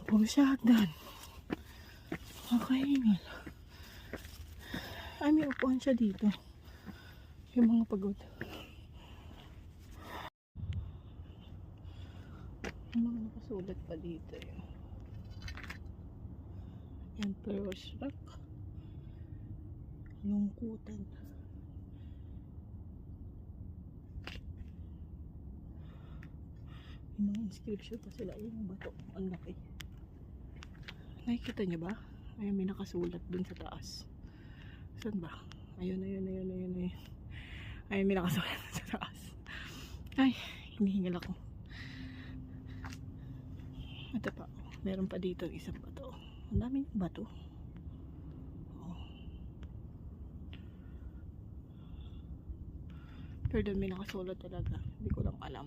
Puro siya hagdan. Kakahingal. Ay, may upuan siya dito. Yung mga pagod. Yung mga nakasulat pa dito yun. Emperor's Rock. Lungkutan. Yung mga inscription pa sila. Yung bato. Ang laki. Nakikita niyo ba? Ayun, may nakasulat dun sa taas. Saan ba? Ayun. Ayun, may nakasulat sa taas. Ay, hinihingal ako. Ito pa. Meron pa dito isang bato. Ang daming bato. Oh. Pero doon may nakasulat talaga. Hindi ko lang alam.